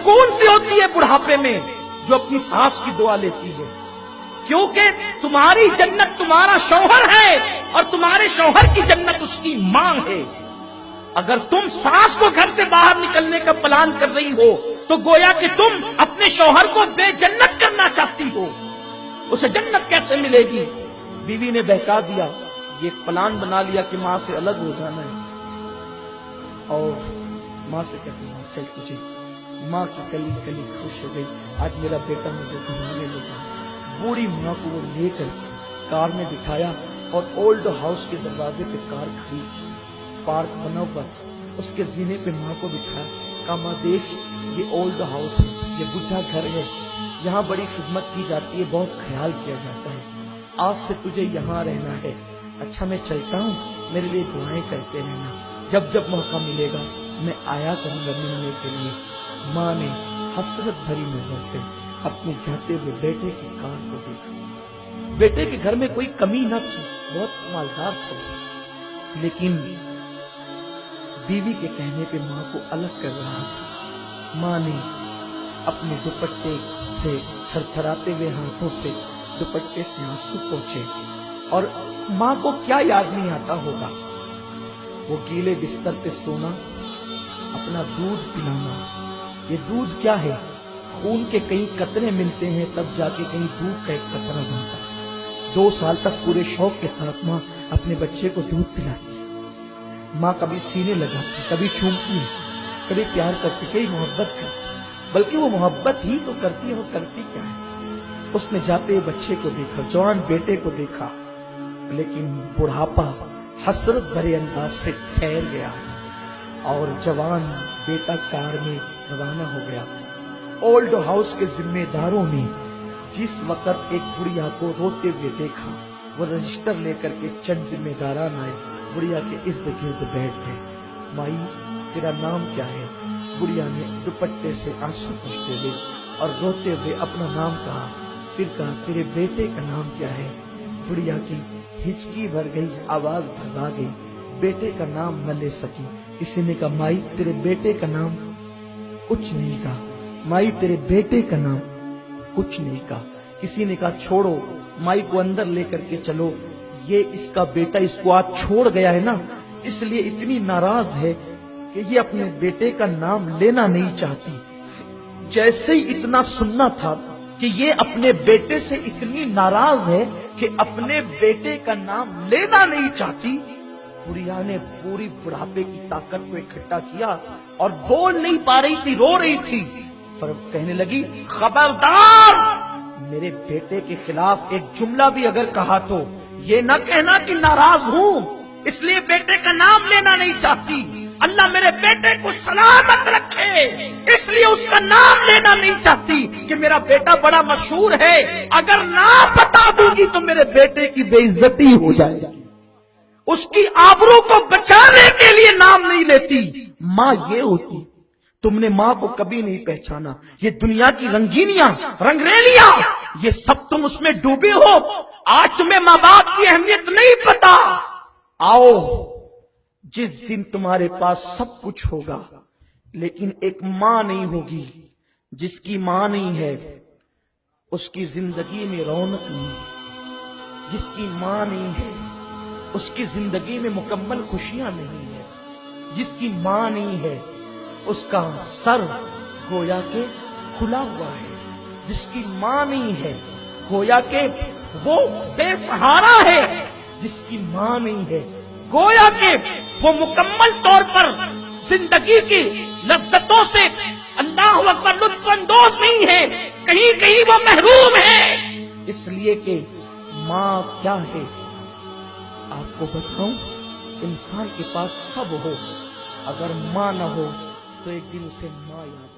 सुकून सी होती है बुढ़ापे में जो अपनी सास की दुआ लेती है, क्योंकि तुम्हारी जन्नत तुम्हारा शौहर है और तुम्हारे शौहर की जन्नत उसकी मां है। अगर तुम सास को घर से बाहर निकलने का प्लान कर रही हो तो गोया कि तुम अपने शौहर को बेजन्नत करना चाहती हो। उसे जन्नत कैसे मिलेगी? बीवी ने बहका दिया, ये प्लान बना लिया कि माँ से अलग हो जाना है, और माँ से कहती माँ चल तुझे। माँ की कली कली खुश हो गई, आज मेरा बेटा मुझे घुमाने लगा। बूढ़ी माँ को वो लेकर कार में बिठाया और ओल्ड हाउस के दरवाजे पे कार खड़ी की। पार्क बना हुआ था, उसके जीने पे माँ को बिठाया। कहा माँ देख, ये ओल्ड हाउस है, ये बुढ़ा घर है, यहाँ बड़ी खिदमत की जाती है, बहुत ख्याल किया जाता है। आज से तुझे यहाँ रहना है। अच्छा मैं चलता हूँ, मेरे लिए दुआएं करते रहना, जब जब मौका मिलेगा मैं आया करूँगा मिलने के लिए। माँ ने हसरत भरी नजर से अपने जाते हुए बेटे की कार को देखा। बेटे के घर में कोई कमी न थी, बहुत मालदार था, लेकिन बीवी के कहने पे माँ को अलग कर रहा था। माँ ने अपने दुपट्टे से थरथराते हुए हाथों से दुपट्टे से आंसू पोंछे, और माँ को क्या याद नहीं आता होगा, वो गीले बिस्तर पे सोना, अपना दूध पिलाना। ये दूध क्या है? खून के कई कतरे मिलते हैं तब जाके कहीं दूध का एक कतरा बनता। 2 साल तक पूरे शौक के साथ माँ अपने बच्चे को दूध पिलाती। माँ कभी सीने लगाती, कभी चूमती, कभी प्यार करती, कभी मोहब्बत करती, बल्कि वो मोहब्बत ही तो करती है, वो करती क्या है? उसने जाते हुए बच्चे को देखा, जवान बेटे को देखा, लेकिन बुढ़ापा हसरत भरे अंदाज से ठहर गया और जवान बेटा कार में रवाना हो गया। ओल्ड हाउस के जिम्मेदारों ने जिस वक्त एक बुढ़िया को रोते हुए देखा, वो रजिस्टर लेकर के चंद जिम्मेदारान आए, बुढ़िया के इर्द गिर्द बैठ गए। माई तेरा नाम क्या है? बुढ़िया ने दुपट्टे से आंसू पोंछते हुए और रोते हुए अपना नाम कहा। फिर कहा तेरे बेटे का नाम क्या है? बुढ़िया की हिचकी भर गई, आवाज भरवा गई, बेटे का नाम न ले सकी। किसी ने कहा माई तेरे बेटे का नाम? कुछ नहीं कहा। माई तेरे बेटे का नाम? कुछ नहीं कहा। किसी ने कहा छोड़ो, माई को अंदर लेकर के चलो, ये इसका बेटा इसको आज छोड़ गया है ना, इसलिए इतनी नाराज है कि ये अपने बेटे का नाम लेना नहीं चाहती। जैसे ही इतना सुनना था कि ये अपने बेटे से इतनी नाराज है कि अपने बेटे का नाम लेना नहीं चाहती, बुढ़िया ने पूरी बुढ़ापे की ताकत को इकट्ठा किया और बोल नहीं पा रही थी, रो रही थी। फिर कहने लगी खबरदार, मेरे बेटे के खिलाफ एक जुमला भी अगर कहा तो ये न कहना कि नाराज हूँ इसलिए बेटे का नाम लेना नहीं चाहती। अल्लाह मेरे बेटे को सलामत रखे इसलिए उसका नाम लेना नहीं चाहती कि मेरा बेटा बड़ा मशहूर है, अगर ना बता दूंगी तो मेरे बेटे की बेइज्जती हो जाएगी। उसकी आबरू को बचाने के लिए नाम नहीं लेती। माँ ये होती। तुमने माँ को कभी नहीं पहचाना। ये दुनिया की रंगीनियां, रंगरेलियां, ये सब तुम उसमें डूबे हो। आज तुम्हें माँ बाप की अहमियत नहीं पता। आओ, जिस दिन तुम्हारे पास सब कुछ होगा लेकिन एक माँ नहीं होगी, जिसकी माँ नहीं है उसकी जिंदगी में रौनक नहीं है, जिसकी माँ नहीं है उसकी जिंदगी में मुकम्मल खुशियां नहीं है, जिसकी माँ नहीं है उसका सर गोया के खुला हुआ है, जिसकी माँ नहीं है गोया के वो बेसहारा है, जिसकी माँ नहीं है गोया के वो मुकम्मल तौर पर जिंदगी की लज्जतों से अल्लाह अकबर लुत्फअंदोज नहीं है, कहीं कहीं वो महरूम है। इसलिए कि माँ क्या है आपको बताऊं, इंसान के पास सब हो, अगर माँ ना हो तो एक दिन उसे माँ याद